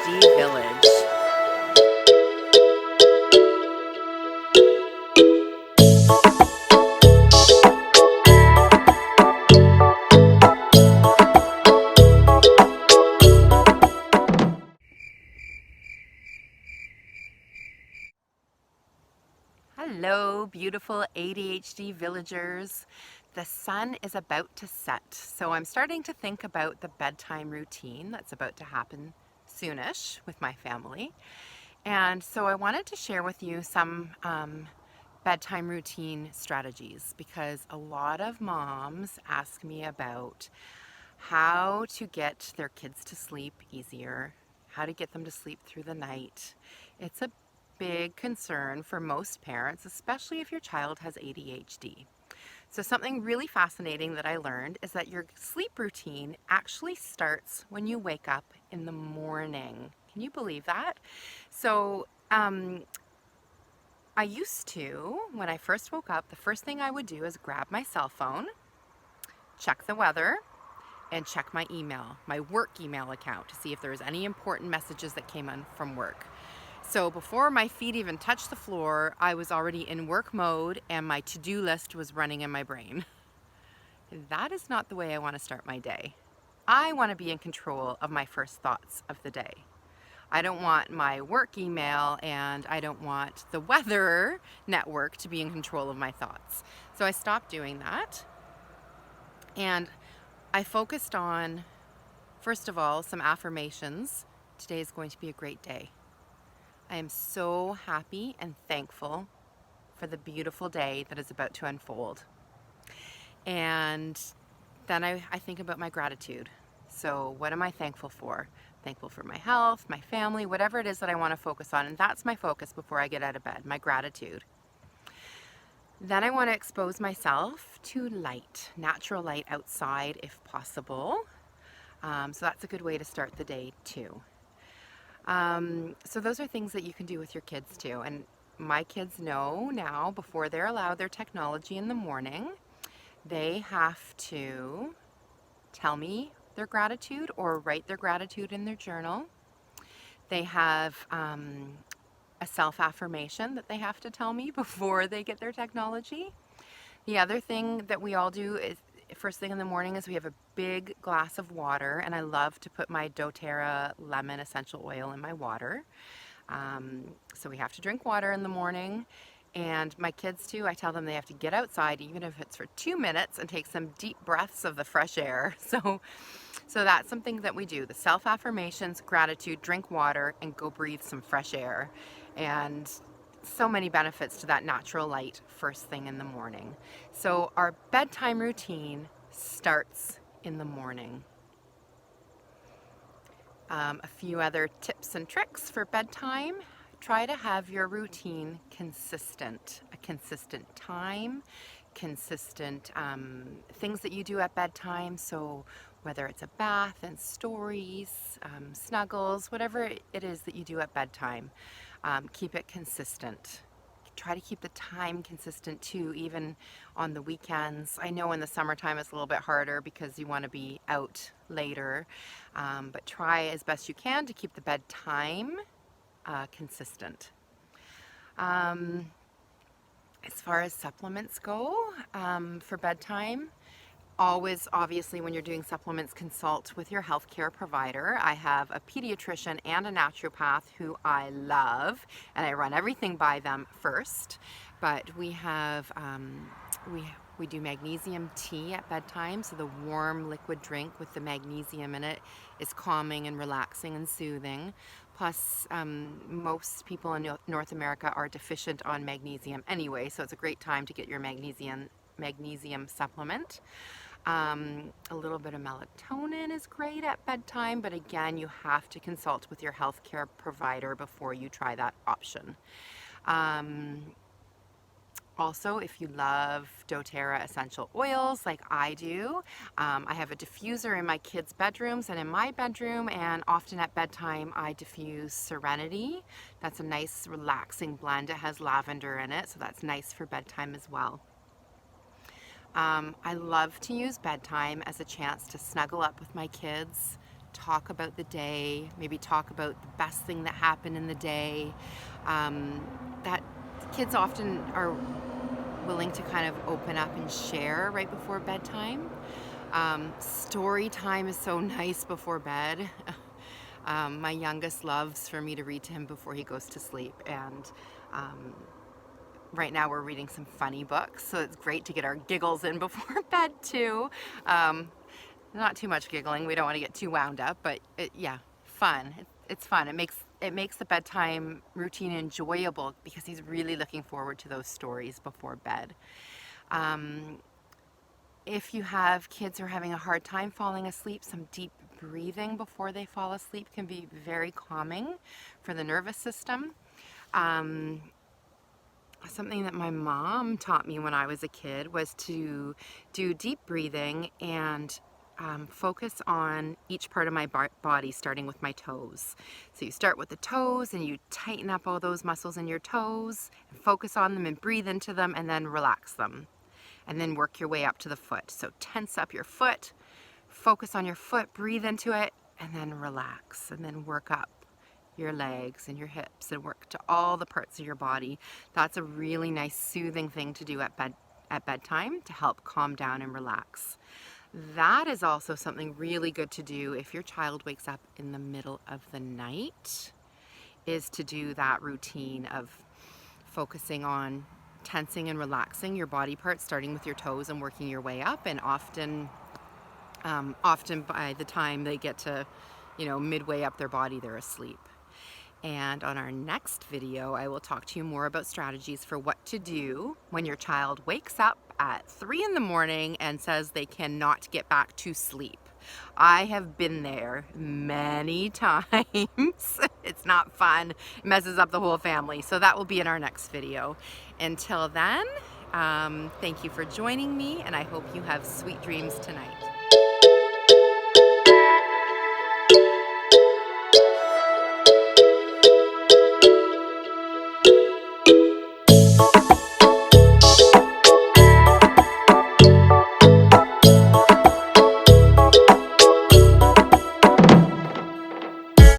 ADHD Village. Hello, beautiful ADHD villagers. The sun is about to set, so I'm starting to think about the bedtime routine that's about to happen soonish with my family. And so I wanted to share with you some bedtime routine strategies because a lot of moms ask me about how to get their kids to sleep easier, how to get them to sleep through the night. It's a big concern for most parents, especially if your child has ADHD. So something really fascinating that I learned is that your sleep routine actually starts when you wake up in the morning. Can you believe that? So I used to, when I first woke up, the first thing I would do is grab my cell phone, check the weather, and check my email, my work email account, to see if there was any important messages that came in from work. So before my feet even touched the floor, I was already in work mode and my to-do list was running in my brain. That is not the way I want to start my day. I want to be in control of my first thoughts of the day. I don't want my work email and I don't want the weather network to be in control of my thoughts. So I stopped doing that and I focused on, first of all, some affirmations. Today is going to be a great day. I am so happy and thankful for the beautiful day that is about to unfold. And then I think about my gratitude. So what am I thankful for? Thankful for my health, my family, whatever it is that I want to focus on. And that's my focus before I get out of bed, my gratitude. Then I want to expose myself to light, natural light outside if possible. So that's a good way to start the day too. So those are things that you can do with your kids too. And my kids know now, before they're allowed their technology in the morning, they have to tell me their gratitude or write their gratitude in their journal. They have a self-affirmation that they have to tell me before they get their technology. The other thing that we all do is first thing in the morning is we have a big glass of water, and I love to put my doTERRA lemon essential oil in my water. So we have to drink water in the morning. And my kids too, I tell them they have to get outside, even if it's for 2 minutes, and take some deep breaths of the fresh air. So that's something that we do. The self-affirmations, gratitude, drink water, and go breathe some fresh air. And so many benefits to that natural light first thing in the morning. So our bedtime routine starts in the morning. A few other tips and tricks for bedtime. Try to have your routine consistent, a consistent time, consistent things that you do at bedtime. So whether it's a bath and stories, snuggles, whatever it is that you do at bedtime, keep it consistent. Try to keep the time consistent too, even on the weekends. I know in the summertime it's a little bit harder because you want to be out later, but try as best you can to keep the bedtime consistent. As far as supplements go, for bedtime, always, obviously, when you're doing supplements, consult with your healthcare provider. I have a pediatrician and a naturopath who I love, and I run everything by them first. But we have, we do magnesium tea at bedtime, so the warm liquid drink with the magnesium in it is calming and relaxing and soothing. Plus, most people in North America are deficient on magnesium anyway, so it's a great time to get your magnesium supplement. A little bit of melatonin is great at bedtime, but again, you have to consult with your healthcare provider before you try that option. Also, if you love doTERRA essential oils like I do, I have a diffuser in my kids' bedrooms and in my bedroom, and often at bedtime I diffuse Serenity. That's a nice relaxing blend. It has lavender in it, so that's nice for bedtime as well. I love to use bedtime as a chance to snuggle up with my kids, talk about the day, maybe talk about the best thing that happened in the day. That kids often are willing to kind of open up and share right before bedtime. Story time is so nice before bed. My youngest loves for me to read to him before he goes to sleep, and right now we're reading some funny books, so it's great to get our giggles in before bed too. Not too much giggling, we don't want to get too wound up, but yeah, fun. It's fun. It makes the bedtime routine enjoyable because he's really looking forward to those stories before bed. If you have kids who are having a hard time falling asleep, some deep breathing before they fall asleep can be very calming for the nervous system. Something that my mom taught me when I was a kid was to do deep breathing and focus on each part of my body, starting with my toes. So you start with the toes and you tighten up all those muscles in your toes, and focus on them and breathe into them, and then relax them. And then work your way up to the foot. So tense up your foot, focus on your foot, breathe into it, and then relax, and then work up your legs and your hips and work to all the parts of your body. That's a really nice soothing thing to do at bedtime to help calm down and relax. That is also something really good to do if your child wakes up in the middle of the night, is to do that routine of focusing on tensing and relaxing your body parts, starting with your toes and working your way up. And often by the time they get to, midway up their body, they're asleep. And on our next video, I will talk to you more about strategies for what to do when your child wakes up at 3 in the morning and says they cannot get back to sleep. I have been there many times. It's not fun. It messes up the whole family. So that will be in our next video. Until then, thank you for joining me, and I hope you have sweet dreams tonight.